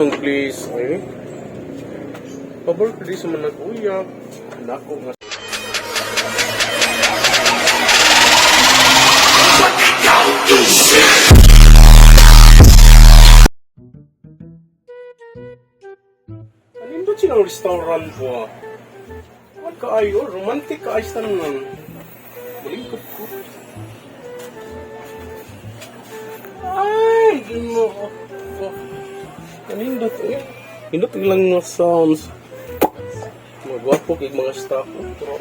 Please, ay. Pabor ko di sa mga nag-uyap. Nako nga. Anindot silang restaurant ko. Huwag kaayo, romantic ka ayos tanong. Malingkot ko. Ay, gino. Kanindot eh. Hindot lang mga sounds. Mga gwapo kay mga staff. Pero,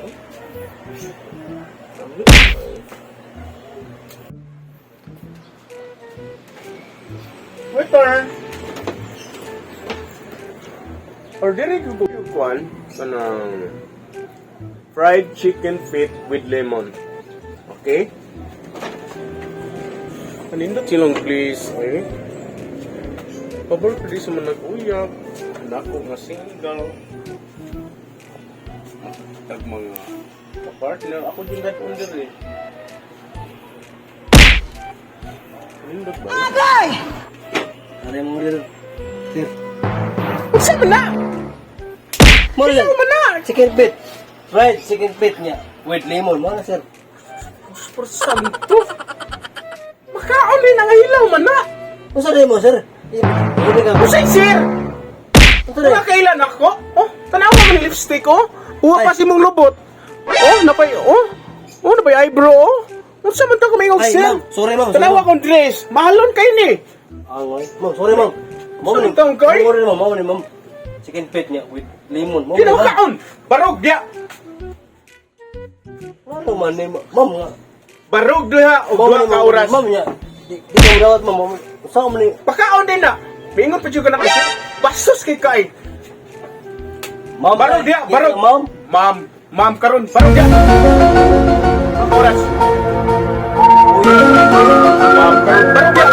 waiter! Orderin ko yung kwan kanang fried chicken feet with lemon. Okay? Kanindot silang please. Ay. Pabor ko di sa mga nag-uyap. Nako nga single. Tag mga partner. Ako din that under eh. Kanindot ba? Agay! Ano yung mga order? Sir. Saan mo na? Mura Saan mo na? Chicken feet. Fried chicken feet niya. With lemon. Mura sir. Por santo. Makaon din ang hilaw man na. Usa rin mo sir. Hindi ka. Usay sir. Usa rin. Mga kailan ako? Oh, tanawa mo ng lipstick oh. Uwa pa si mong lubot. Oh, napay napay eyebrow oh. Unsa man ta ko mayong Ay, sir? ma'am. Sorry ma'am. Tanawa kong dress. Mahalon kay ni. Away. Ma'am, sorry ma'am. Sorry, tong koy. Sorry ma'am. Ma'am, ma'am. Chicken feet niya with lemon. Ma'am. Dino kaon. Barog dia. Ano man ni ma'am nga. Barog diha og duha ka oras. Ma'am niya. Di ka dawat ma'am. Sa man ni. Pakaon din na. Mingon pa jud ka na kasi. Basos kay kay. Ma'am. Barog dia, di- barog. Ma'am. Ma'am karon barog dia. Ang oras. Ma'am karon barog dia.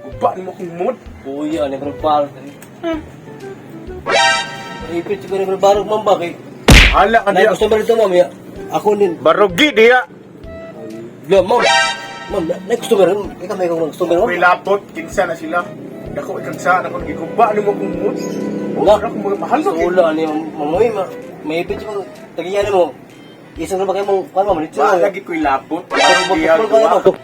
Upa ni mo kong mood. Kuya, ano yung barog? Ipit ko na yung barog ma'am bakit? Hala ka Nay dia. gusto ba rito ma'am ya? Ako din. Barogi dia. Yo, ma'am. Ma'am, nay gusto ba rin? Ikaw may kong gusto ba rin? May lapot, kinsa na sila. Dako ikagsa na kung giguba ni mo kong mood. Wala. Wala kong mga mahal Sa ulo, ano yung mamoy, may ipit ko. Tagiyan mo. Isang na ba kayo mong, paano ma'am? Lito Lagi ko'y lapot. Pero Diya, bakit ko duwa. ma'am?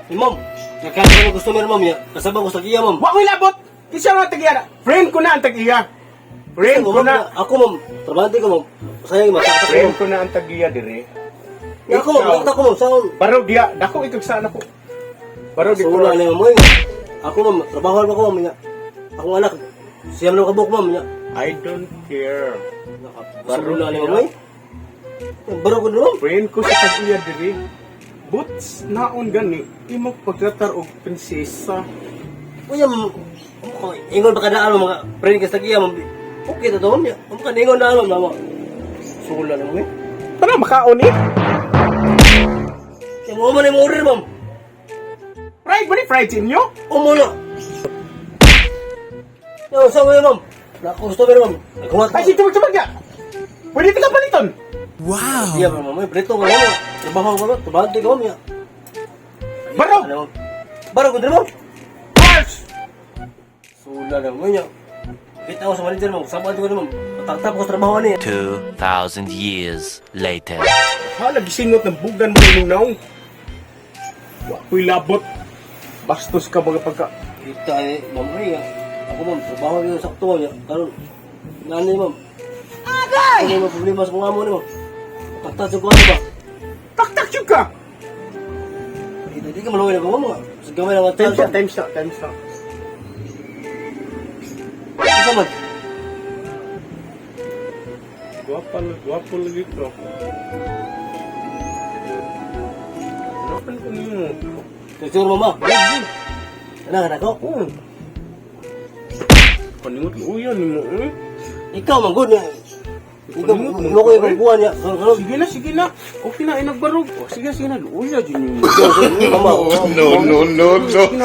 Ma'am, nakakita ko gusto mo rin ma'am ya. Kasabang ko sa giya ma'am. Wa ko'y lapot. Kinsa na tagiya na. Friend ko na ang tagiya. Friend ko na. Ako ma'am, trabante ko ma'am. Sayang matakta ko Friend ma'am. ko na ang tagiya dire. Ako ma'am, matakta ko ma'am. Saan? Baraw diya, dako ikagsa na ko. Baraw di Sa ulo, ano yung mamoy. Ako ma'am, trabaho ko ma'am ya. Akong anak, siyam na kabuk ma'am ya. I don't care. Sa ulo, ano yung mamoy. Baro ko doon. Friend ko sa tagiya dire. Boots naon gani. Imong pagtratar og prinsesa. Kuya, ingon ba kadaan mo mga friend ka sa giya ma'am. Okay to ma'am ya. Ma'am ka ingon na ma'am. Sa ulo, ano mamoy. Para makaon eh. Yung mo man yung order ma'am. Fried ba ni fried inyo? Umulo. Yo, sa ulo ma'am. Gusto ba rin ma'am? Nagkumat Ay, tubag ka. Pwede tika paliton. Iya ma'am, may preto ko ma'am. Trabaho ko ma'am. Trabante ko ma'am ya. Baraw! Ano, ma'am? Baro ko din ma'am. Mars! Sula na mo niya. Kita ko sa manager ma'am. Sabat ko na ma'am. Pataktak ko sa trabaho niya. 2,000 years later. Ha, nagisingot ng bugan mo yung naong. Wako'y labot. Bastos ka baga pagka. Kita eh, ma'am ay. Ako ma'am, trabaho ko sa sakto niya. Karon, nanay ma'am. Agay! Ano yung problema sa mga mo ni ma'am? Pataktak ko ano ba? Taktak yun ka! Hindi ka maluwi na ko ma'am. Sa gamay ng Times atensya. na, times na, times na. Isa man. Guwapo lagi ito. Hanapan ko niyo. Picture mama. Ano ko? Oo. Paningot mo yan, ni mo eh. Ikaw man good. Ikaw mo ko yung buwan niya. Sige na. Okay na, inagbarog. Sige na. Luya, dyan yung... Mama. No. Sige.